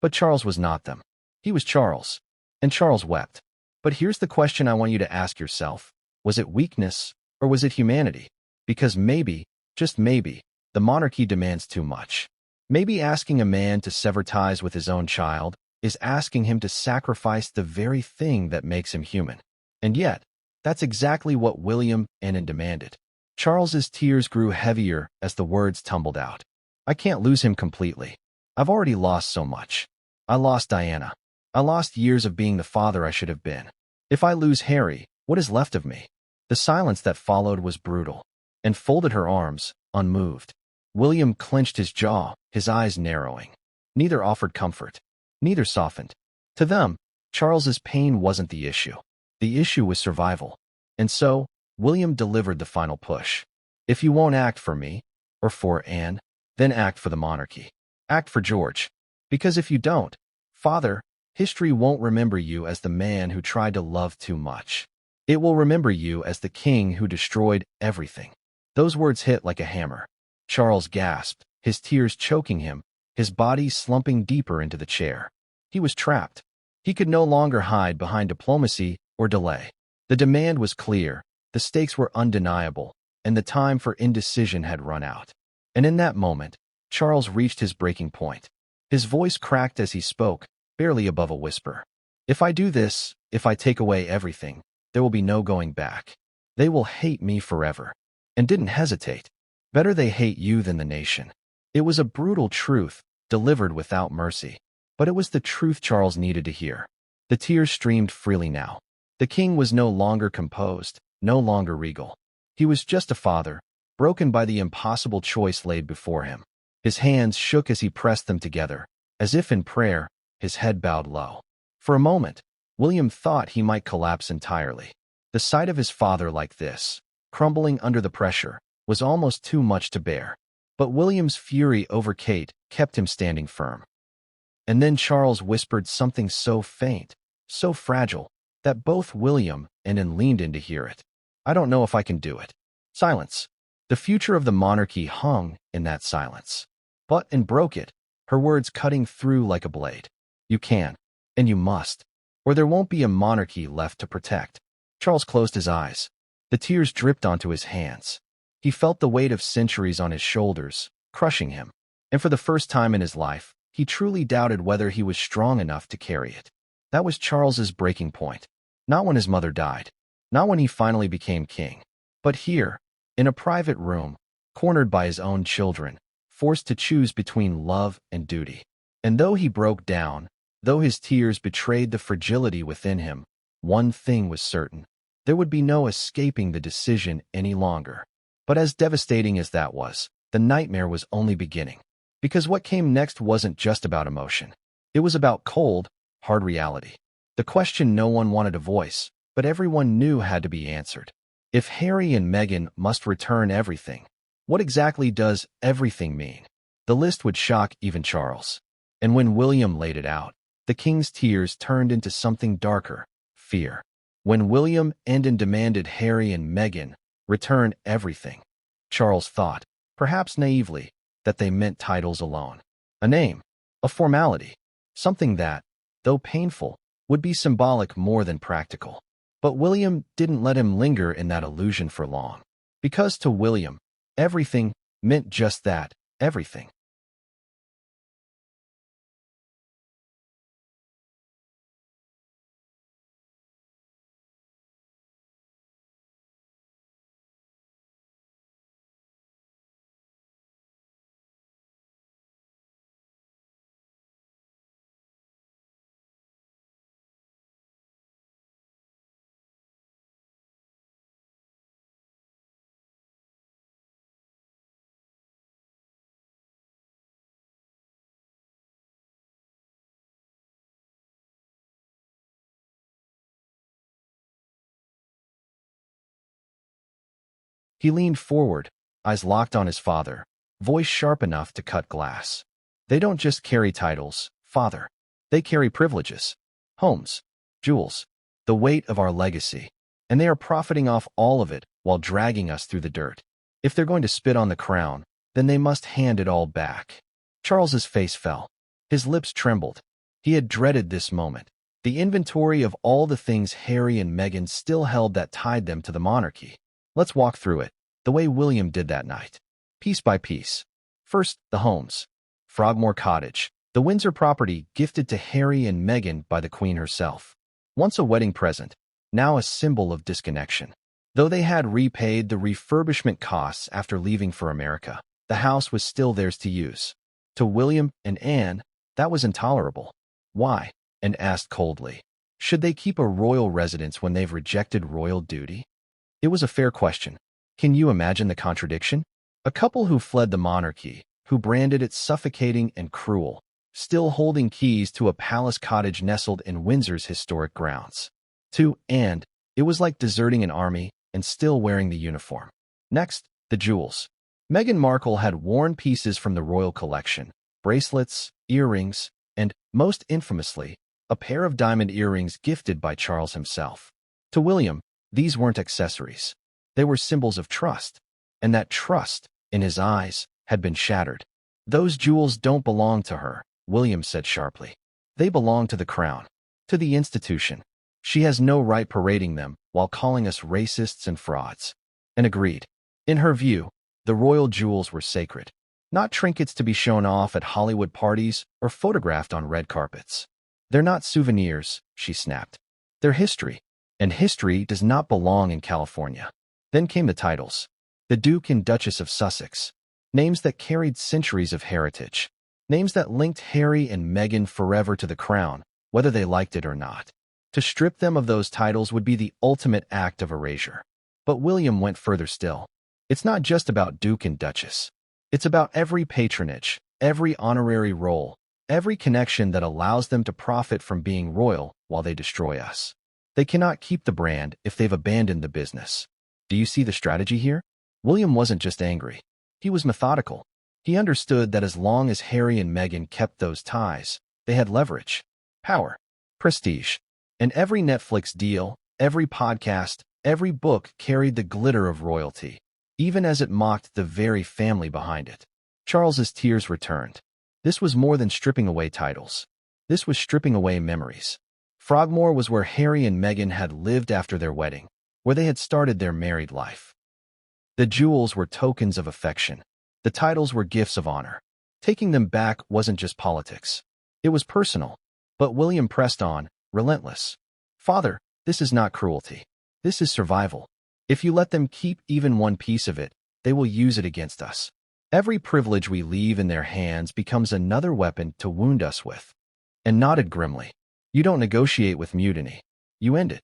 But Charles was not them. He was Charles, and Charles wept. But here's the question I want you to ask yourself. Was it weakness, or was it humanity? Because maybe, just maybe, the monarchy demands too much. Maybe asking a man to sever ties with his own child is asking him to sacrifice the very thing that makes him human. And yet, that's exactly what William and Anne demanded. Charles's tears grew heavier as the words tumbled out. "I can't lose him completely. I've already lost so much. I lost Diana. I lost years of being the father I should have been. If I lose Harry, what is left of me?" The silence that followed was brutal. Anne folded her arms, unmoved. William clenched his jaw, his eyes narrowing. Neither offered comfort. Neither softened. To them, Charles's pain wasn't the issue. The issue was survival. And so, William delivered the final push. "If you won't act for me, or for Anne, then act for the monarchy. Act for George. Because if you don't, Father, history won't remember you as the man who tried to love too much. It will remember you as the king who destroyed everything." Those words hit like a hammer. Charles gasped, his tears choking him, his body slumping deeper into the chair. He was trapped. He could no longer hide behind diplomacy or delay. The demand was clear, the stakes were undeniable, and the time for indecision had run out. And in that moment, Charles reached his breaking point. His voice cracked as he spoke, barely above a whisper. "If I do this, if I take away everything, there will be no going back. They will hate me forever." And didn't hesitate. Better they hate you than the nation. It was a brutal truth, delivered without mercy. But it was the truth Charles needed to hear. The tears streamed freely now. The king was no longer composed, no longer regal. He was just a father, broken by the impossible choice laid before him. His hands shook as he pressed them together, as if in prayer, his head bowed low. For a moment, William thought he might collapse entirely. The sight of his father like this, crumbling under the pressure, was almost too much to bear. But William's fury over Kate kept him standing firm. And then Charles whispered something so faint, so fragile, that both William and Anne leaned in to hear it. "I don't know if I can do it." Silence. The future of the monarchy hung in that silence. But Anne broke it, her words cutting through like a blade. "You can, and you must, or there won't be a monarchy left to protect." Charles closed his eyes. The tears dripped onto his hands. He felt the weight of centuries on his shoulders, crushing him. And for the first time in his life, he truly doubted whether he was strong enough to carry it. That was Charles's breaking point. Not when his mother died. Not when he finally became king. But here, in a private room, cornered by his own children, forced to choose between love and duty. And though he broke down, though his tears betrayed the fragility within him, one thing was certain. There would be no escaping the decision any longer. But as devastating as that was, the nightmare was only beginning. Because what came next wasn't just about emotion. It was about cold, hard reality. The question no one wanted to voice, but everyone knew had to be answered. If Harry and Meghan must return everything, what exactly does everything mean? The list would shock even Charles. And when William laid it out, the king's tears turned into something darker, fear. When William and Anne demanded Harry and Meghan return everything, Charles thought, perhaps naively, that they meant titles alone. A name, a formality, something that, though painful, would be symbolic more than practical. But William didn't let him linger in that illusion for long. Because to William, everything meant just that, everything. He leaned forward, eyes locked on his father, voice sharp enough to cut glass. They don't just carry titles, father. They carry privileges, homes, jewels, the weight of our legacy, and they are profiting off all of it while dragging us through the dirt. If they're going to spit on the crown, then they must hand it all back. Charles's face fell. His lips trembled. He had dreaded this moment. The inventory of all the things Harry and Meghan still held that tied them to the monarchy. Let's walk through it, the way William did that night. Piece by piece. First, the homes. Frogmore Cottage, the Windsor property gifted to Harry and Meghan by the Queen herself. Once a wedding present, now a symbol of disconnection. Though they had repaid the refurbishment costs after leaving for America, the house was still theirs to use. To William and Anne, that was intolerable. Why? Anne asked coldly. Should they keep a royal residence when they've rejected royal duty? It was a fair question. Can you imagine the contradiction? A couple who fled the monarchy, who branded it suffocating and cruel, still holding keys to a palace cottage nestled in Windsor's historic grounds. To Anne, it was like deserting an army and still wearing the uniform. Next, the jewels. Meghan Markle had worn pieces from the royal collection, bracelets, earrings, and, most infamously, a pair of diamond earrings gifted by Charles himself. To William, these weren't accessories. They were symbols of trust, and that trust, in his eyes, had been shattered. Those jewels don't belong to her, William said sharply. They belong to the crown, to the institution. She has no right parading them while calling us racists and frauds. And agreed. In her view, the royal jewels were sacred, not trinkets to be shown off at Hollywood parties or photographed on red carpets. They're not souvenirs, she snapped. They're history, and history does not belong in California. Then came the titles. The Duke and Duchess of Sussex, names that carried centuries of heritage, names that linked Harry and Meghan forever to the crown, whether they liked it or not. To strip them of those titles would be the ultimate act of erasure. But William went further still. It's not just about Duke and Duchess. It's about every patronage, every honorary role, every connection that allows them to profit from being royal while they destroy us. They cannot keep the brand if they've abandoned the business. Do you see the strategy here? William wasn't just angry. He was methodical. He understood that as long as Harry and Meghan kept those ties, they had leverage, power, prestige. And every Netflix deal, every podcast, every book carried the glitter of royalty, even as it mocked the very family behind it. Charles's tears returned. This was more than stripping away titles. This was stripping away memories. Frogmore was where Harry and Meghan had lived after their wedding, where they had started their married life. The jewels were tokens of affection. The titles were gifts of honor. Taking them back wasn't just politics. It was personal. But William pressed on, relentless. Father, this is not cruelty. This is survival. If you let them keep even one piece of it, they will use it against us. Every privilege we leave in their hands becomes another weapon to wound us with. And nodded grimly. You don't negotiate with mutiny. You end it.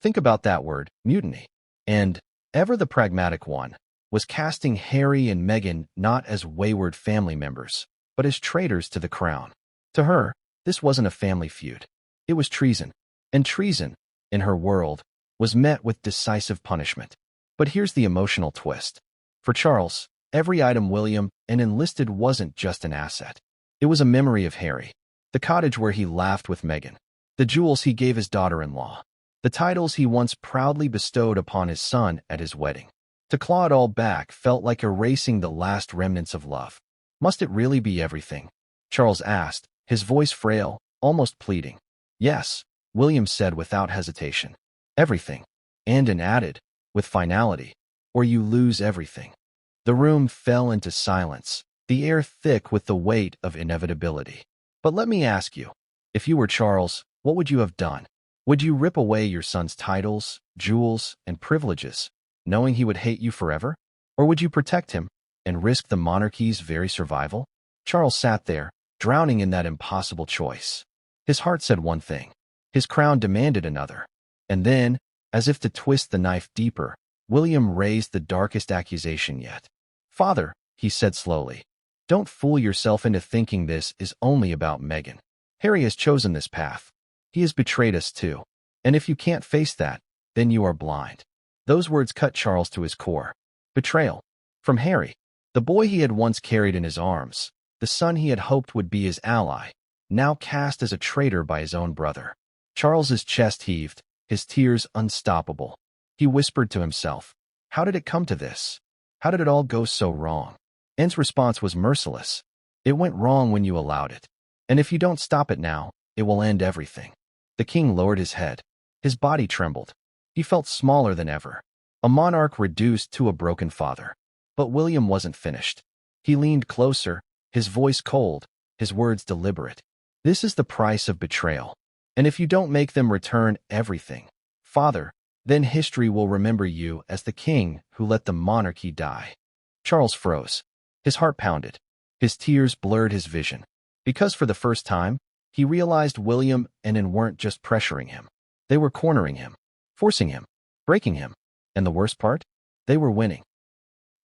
Think about that word, mutiny. And, ever the pragmatic one, was casting Harry and Meghan not as wayward family members, but as traitors to the crown. To her, this wasn't a family feud. It was treason. And treason, in her world, was met with decisive punishment. But here's the emotional twist. For Charles, every item William and enlisted wasn't just an asset. It was a memory of Harry. The cottage where he laughed with Meghan. The jewels he gave his daughter-in-law. The titles he once proudly bestowed upon his son at his wedding. To claw it all back felt like erasing the last remnants of love. Must it really be everything? Charles asked, his voice frail, almost pleading. Yes, William said without hesitation. Everything. And added, with finality, or you lose everything. The room fell into silence, the air thick with the weight of inevitability. But let me ask you, if you were Charles, what would you have done? Would you rip away your son's titles, jewels, and privileges, knowing he would hate you forever? Or would you protect him and risk the monarchy's very survival? Charles sat there, drowning in that impossible choice. His heart said one thing. His crown demanded another. And then, as if to twist the knife deeper, William raised the darkest accusation yet. Father, he said slowly, don't fool yourself into thinking this is only about Meghan. Harry has chosen this path. He has betrayed us too. And if you can't face that, then you are blind. Those words cut Charles to his core. Betrayal. From Harry, the boy he had once carried in his arms, the son he had hoped would be his ally, now cast as a traitor by his own brother. Charles's chest heaved, his tears unstoppable. He whispered to himself, "How did it come to this? How did it all go so wrong?" Anne's response was merciless. "It went wrong when you allowed it. And if you don't stop it now, it will end everything." The king lowered his head. His body trembled. He felt smaller than ever, a monarch reduced to a broken father. But William wasn't finished. He leaned closer, his voice cold, his words deliberate. "This is the price of betrayal. And if you don't make them return everything, father, then history will remember you as the king who let the monarchy die." Charles froze. His heart pounded. His tears blurred his vision. Because for the first time, he realized William and Anne weren't just pressuring him. They were cornering him, forcing him, breaking him. And the worst part? They were winning.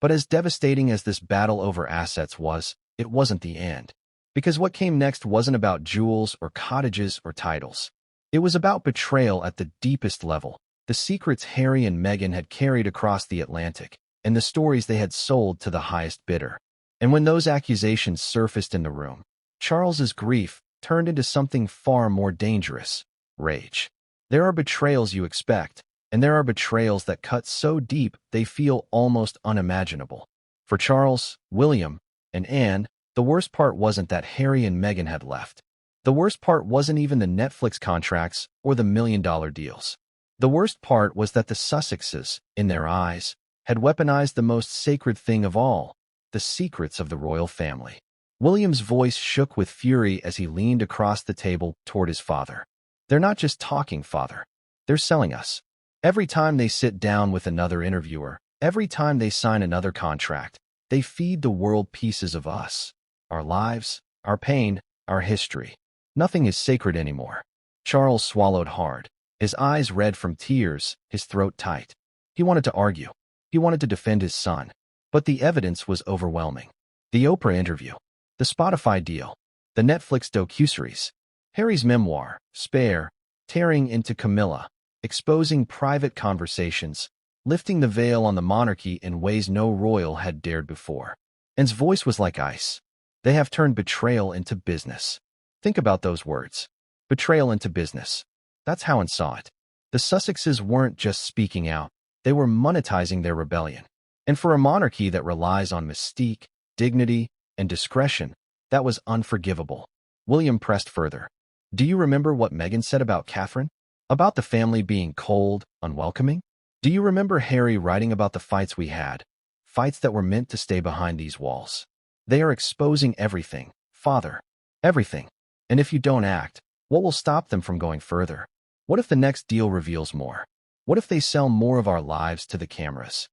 But as devastating as this battle over assets was, it wasn't the end. Because what came next wasn't about jewels or cottages or titles. It was about betrayal at the deepest level, the secrets Harry and Meghan had carried across the Atlantic, and the stories they had sold to the highest bidder. And when those accusations surfaced in the room, Charles's grief turned into something far more dangerous: rage. There are betrayals you expect, and there are betrayals that cut so deep they feel almost unimaginable. For Charles, William, and Anne, the worst part wasn't that Harry and Meghan had left. The worst part wasn't even the Netflix contracts or the million-dollar deals. The worst part was that the Sussexes, in their eyes, had weaponized the most sacred thing of all, the secrets of the royal family. William's voice shook with fury as he leaned across the table toward his father. "They're not just talking, father. They're selling us. Every time they sit down with another interviewer, every time they sign another contract, they feed the world pieces of us. Our lives, our pain, our history. Nothing is sacred anymore." Charles swallowed hard, his eyes red from tears, his throat tight. He wanted to argue. He wanted to defend his son. But the evidence was overwhelming. The Oprah interview, the Spotify deal, the Netflix docuseries, Harry's memoir, Spare, tearing into Camilla, exposing private conversations, lifting the veil on the monarchy in ways no royal had dared before. Anne's voice was like ice. "They have turned betrayal into business." Think about those words. Betrayal into business. That's how Anne saw it. The Sussexes weren't just speaking out. They were monetizing their rebellion. And for a monarchy that relies on mystique, dignity, and discretion, that was unforgivable. William pressed further. "Do you remember what Meghan said about Catherine? About the family being cold, unwelcoming? Do you remember Harry writing about the fights we had? Fights that were meant to stay behind these walls. They are exposing everything, father. Everything. And if you don't act, what will stop them from going further? What if the next deal reveals more? What if they sell more of our lives to the cameras?"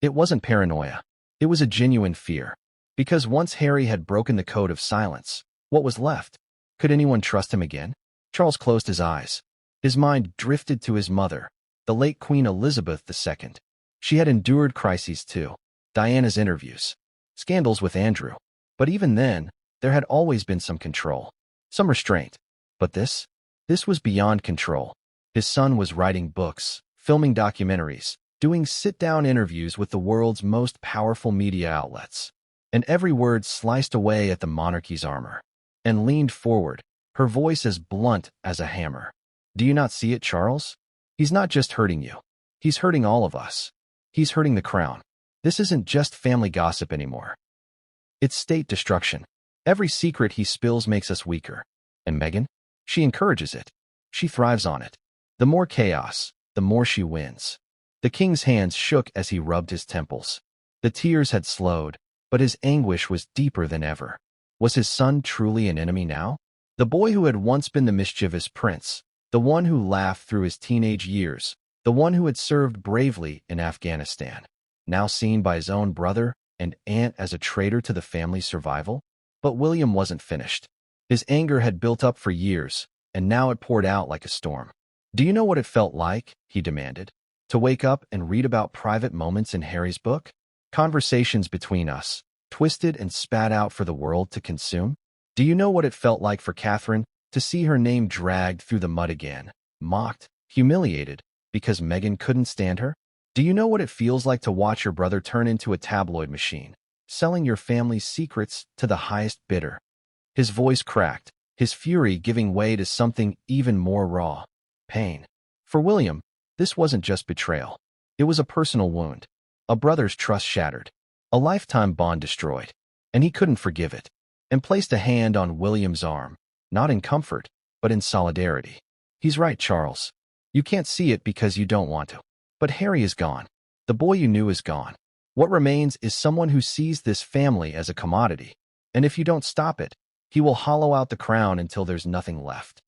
It wasn't paranoia. It was a genuine fear. Because once Harry had broken the code of silence, what was left? Could anyone trust him again? Charles closed his eyes. His mind drifted to his mother, the late Queen Elizabeth II. She had endured crises too. Diana's interviews. Scandals with Andrew. But even then, there had always been some control. Some restraint. But this was beyond control. His son was writing books, filming documentaries, doing sit-down interviews with the world's most powerful media outlets. And every word sliced away at the monarchy's armor. And leaned forward, her voice as blunt as a hammer. "Do you not see it, Charles? He's not just hurting you. He's hurting all of us. He's hurting the crown. This isn't just family gossip anymore. It's state destruction. Every secret he spills makes us weaker. And Meghan? She encourages it. She thrives on it. The more chaos, the more she wins." The king's hands shook as he rubbed his temples. The tears had slowed, but his anguish was deeper than ever. Was his son truly an enemy now? The boy who had once been the mischievous prince, the one who laughed through his teenage years, the one who had served bravely in Afghanistan, now seen by his own brother and aunt as a traitor to the family's survival? But William wasn't finished. His anger had built up for years, and now it poured out like a storm. "Do you know what it felt like?" he demanded. "To wake up and read about private moments in Harry's book? Conversations between us, twisted and spat out for the world to consume? Do you know what it felt like for Catherine to see her name dragged through the mud again, mocked, humiliated, because Meghan couldn't stand her? Do you know what it feels like to watch your brother turn into a tabloid machine, selling your family's secrets to the highest bidder? His voice cracked, his fury giving way to something even more raw: pain. For William, this wasn't just betrayal. It was a personal wound, a brother's trust shattered, a lifetime bond destroyed, and he couldn't forgive it, and placed a hand on William's arm, not in comfort, but in solidarity. He's right, Charles. You can't see it because you don't want to. But Harry is gone. The boy you knew is gone. What remains is someone who sees this family as a commodity, and if you don't stop it, he will hollow out the crown until there's nothing left.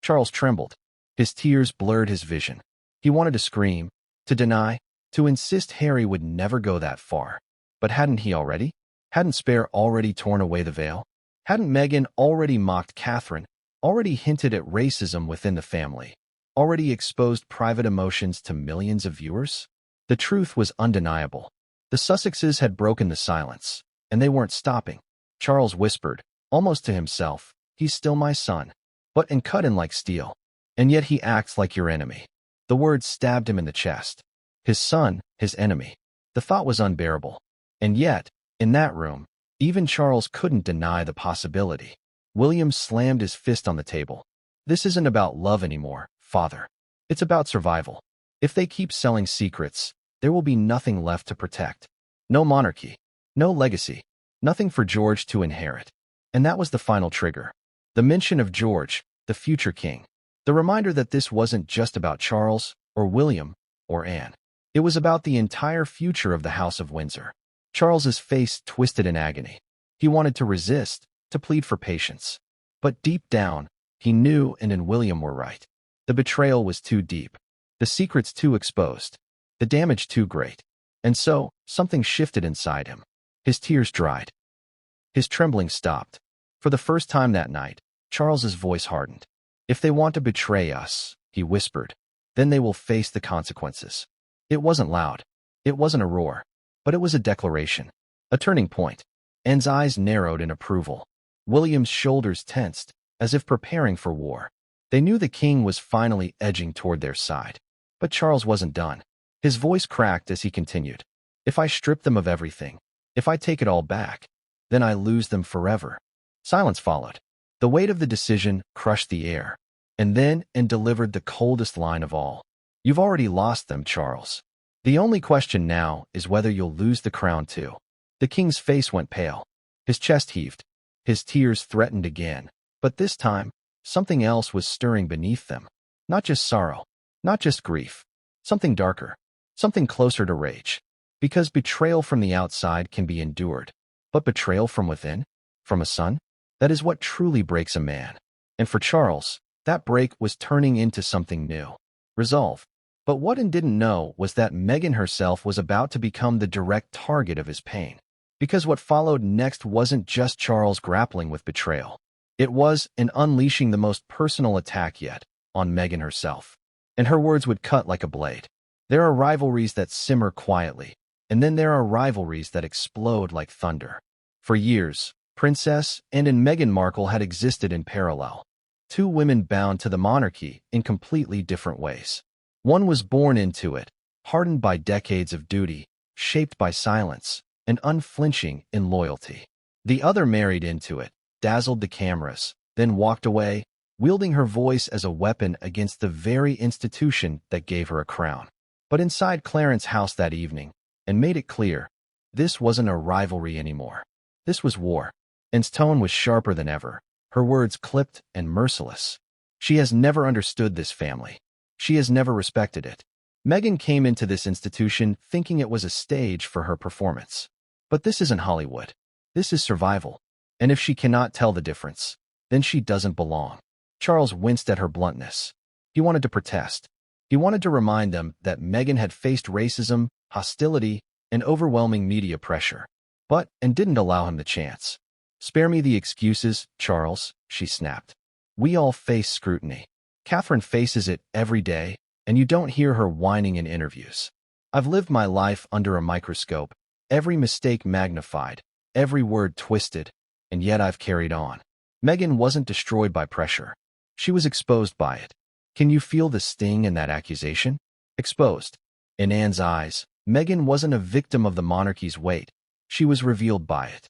Charles trembled. His tears blurred his vision. He wanted to scream, to deny, to insist Harry would never go that far. But hadn't he already? Hadn't Spare already torn away the veil? Hadn't Meghan already mocked Catherine, already hinted at racism within the family, already exposed private emotions to millions of viewers? The truth was undeniable. The Sussexes had broken the silence, and they weren't stopping. Charles whispered, almost to himself, "He's still my son, but and cut in like steel. And yet he acts like your enemy." The words stabbed him in the chest. His son, his enemy. The thought was unbearable. And yet, in that room, even Charles couldn't deny the possibility. William slammed his fist on the table. "This isn't about love anymore, Father. It's about survival. If they keep selling secrets, there will be nothing left to protect. No monarchy, no legacy, nothing for George to inherit." And that was the final trigger. The mention of George, the future king. The reminder that this wasn't just about Charles, or William, or Anne. It was about the entire future of the House of Windsor. Charles's face twisted in agony. He wanted to resist, to plead for patience. But deep down, he knew Anne and William were right. The betrayal was too deep. The secrets too exposed. The damage too great. And so, something shifted inside him. His tears dried. His trembling stopped. For the first time that night, Charles's voice hardened. "If they want to betray us," he whispered, "then they will face the consequences." It wasn't loud. It wasn't a roar. But it was a declaration. A turning point. Anne's eyes narrowed in approval. William's shoulders tensed, as if preparing for war. They knew the king was finally edging toward their side. But Charles wasn't done. His voice cracked as he continued. "If I strip them of everything, if I take it all back, then I lose them forever." Silence followed. The weight of the decision crushed the air. And then Anne delivered the coldest line of all. "You've already lost them, Charles. The only question now is whether you'll lose the crown too." The king's face went pale. His chest heaved. His tears threatened again. But this time, something else was stirring beneath them. Not just sorrow. Not just grief. Something darker. Something closer to rage. Because betrayal from the outside can be endured. But betrayal from within? From a son? That is what truly breaks a man. And for Charles, that break was turning into something new. Resolve. But what Anne didn't know was that Meghan herself was about to become the direct target of his pain. Because what followed next wasn't just Charles grappling with betrayal. It was an unleashing the most personal attack yet, on Meghan herself. And her words would cut like a blade. There are rivalries that simmer quietly, and then there are rivalries that explode like thunder. For years, Princess Anne and Meghan Markle had existed in parallel. Two women bound to the monarchy in completely different ways. One was born into it, hardened by decades of duty, shaped by silence, and unflinching in loyalty. The other married into it, dazzled the cameras, then walked away, wielding her voice as a weapon against the very institution that gave her a crown. But inside Clarence House that evening, and made it clear, this wasn't a rivalry anymore. This was war. Anne's tone was sharper than ever, her words clipped and merciless. "She has never understood this family. She has never respected it. Meghan came into this institution thinking it was a stage for her performance. But this isn't Hollywood. This is survival. And if she cannot tell the difference, then she doesn't belong." Charles winced at her bluntness. He wanted to protest. He wanted to remind them that Meghan had faced racism, hostility, and overwhelming media pressure. But Anne didn't allow him the chance. "Spare me the excuses, Charles," she snapped. "We all face scrutiny. Catherine faces it every day, and you don't hear her whining in interviews. I've lived my life under a microscope, every mistake magnified, every word twisted, and yet I've carried on." Meghan wasn't destroyed by pressure. She was exposed by it. Can you feel the sting in that accusation? Exposed. In Anne's eyes, Meghan wasn't a victim of the monarchy's weight. She was revealed by it.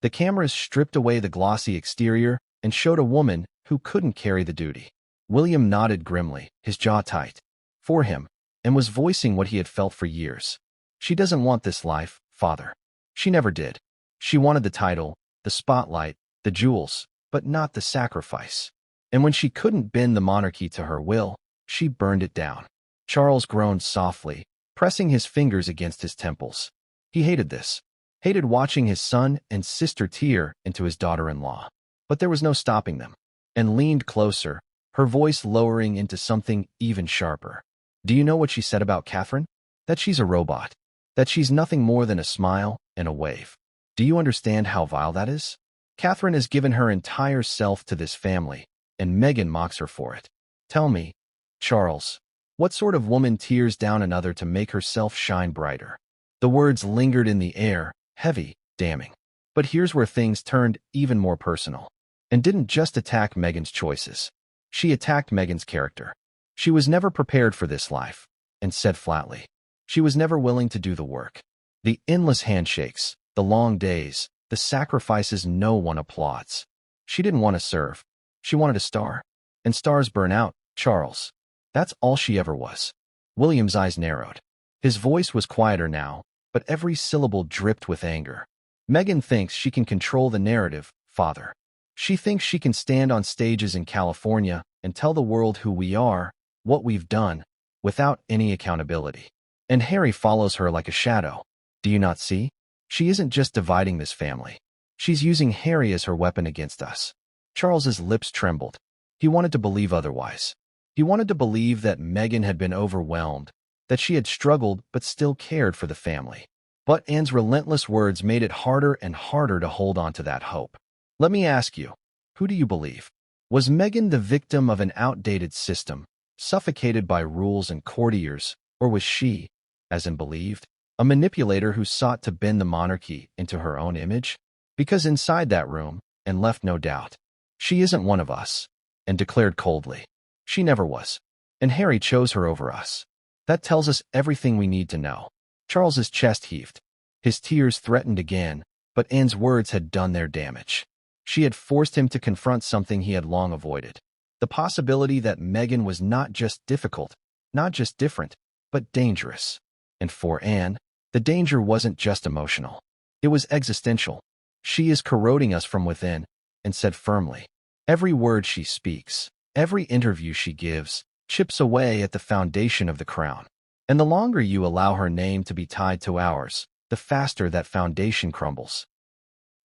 The cameras stripped away the glossy exterior and showed a woman who couldn't carry the duty. William nodded grimly, his jaw tight, for him, and was voicing what he had felt for years. She doesn't want this life, father. She never did. She wanted the title, the spotlight, the jewels, but not the sacrifice. And when she couldn't bend the monarchy to her will, she burned it down. Charles groaned softly, pressing his fingers against his temples. He hated this. Hated watching his son and sister tear into his daughter-in-law. But there was no stopping them. And leaned closer, her voice lowering into something even sharper. Do you know what she said about Catherine? That she's a robot. That she's nothing more than a smile and a wave. Do you understand how vile that is? Catherine has given her entire self to this family, and Meghan mocks her for it. Tell me, Charles, what sort of woman tears down another to make herself shine brighter? The words lingered in the air, heavy, damning. But here's where things turned even more personal. And didn't just attack Meghan's choices. She attacked Meghan's character. She was never prepared for this life, and said flatly, she was never willing to do the work. The endless handshakes, the long days, the sacrifices no one applauds. She didn't want to serve. She wanted a star. And stars burn out, Charles. That's all she ever was. William's eyes narrowed. His voice was quieter now, but every syllable dripped with anger. Meghan thinks she can control the narrative, father. She thinks she can stand on stages in California and tell the world who we are, what we've done, without any accountability. And Harry follows her like a shadow. Do you not see? She isn't just dividing this family. She's using Harry as her weapon against us. Charles's lips trembled. He wanted to believe otherwise. He wanted to believe that Meghan had been overwhelmed, that she had struggled but still cared for the family. But Anne's relentless words made it harder and harder to hold on to that hope. Let me ask you, who do you believe? Was Meghan the victim of an outdated system, suffocated by rules and courtiers, or was she, as in believed, a manipulator who sought to bend the monarchy into her own image? Because inside that room, and left no doubt, she isn't one of us, and declared coldly, she never was. And Harry chose her over us. That tells us everything we need to know. Charles's chest heaved. His tears threatened again, but Anne's words had done their damage. She had forced him to confront something he had long avoided. The possibility that Meghan was not just difficult, not just different, but dangerous. And for Anne, the danger wasn't just emotional. It was existential. She is corroding us from within, and said firmly. Every word she speaks, every interview she gives, chips away at the foundation of the crown. And the longer you allow her name to be tied to ours, the faster that foundation crumbles.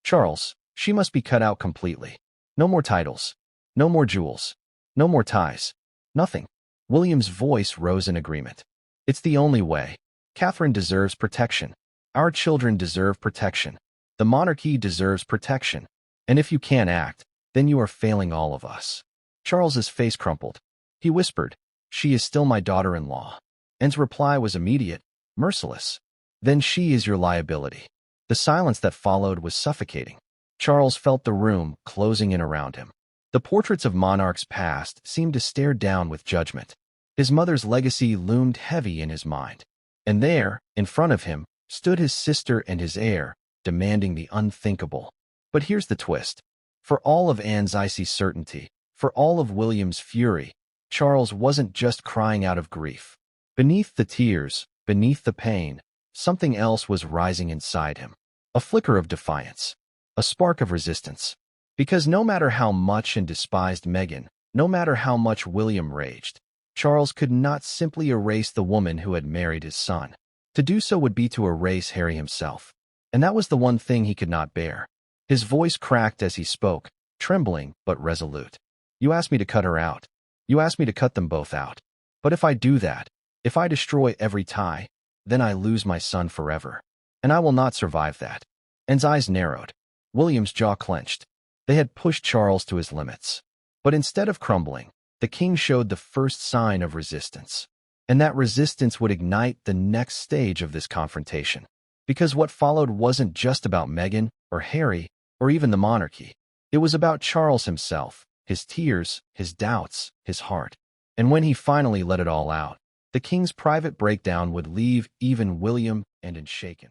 Charles, she must be cut out completely. No more titles. No more jewels. No more ties. Nothing. William's voice rose in agreement. It's the only way. Catherine deserves protection. Our children deserve protection. The monarchy deserves protection. And if you can't act, then you are failing all of us. Charles's face crumpled. He whispered, she is still my daughter-in-law. Anne's reply was immediate, merciless. Then she is your liability. The silence that followed was suffocating. Charles felt the room closing in around him. The portraits of monarchs past seemed to stare down with judgment. His mother's legacy loomed heavy in his mind. And there, in front of him, stood his sister and his heir, demanding the unthinkable. But here's the twist. For all of Anne's icy certainty, for all of William's fury, Charles wasn't just crying out of grief. Beneath the tears, beneath the pain, something else was rising inside him. A flicker of defiance. A spark of resistance. Because no matter how much and despised Meghan, no matter how much William raged, Charles could not simply erase the woman who had married his son. To do so would be to erase Harry himself. And that was the one thing he could not bear. His voice cracked as he spoke, trembling but resolute. You asked me to cut her out. You asked me to cut them both out. But if I do that, if I destroy every tie, then I lose my son forever. And I will not survive that. Anne's eyes narrowed. William's jaw clenched. They had pushed Charles to his limits. But instead of crumbling, the king showed the first sign of resistance. And that resistance would ignite the next stage of this confrontation. Because what followed wasn't just about Meghan, or Harry, or even the monarchy. It was about Charles himself, his tears, his doubts, his heart. And when he finally let it all out, The king's private breakdown would leave even William and unshaken.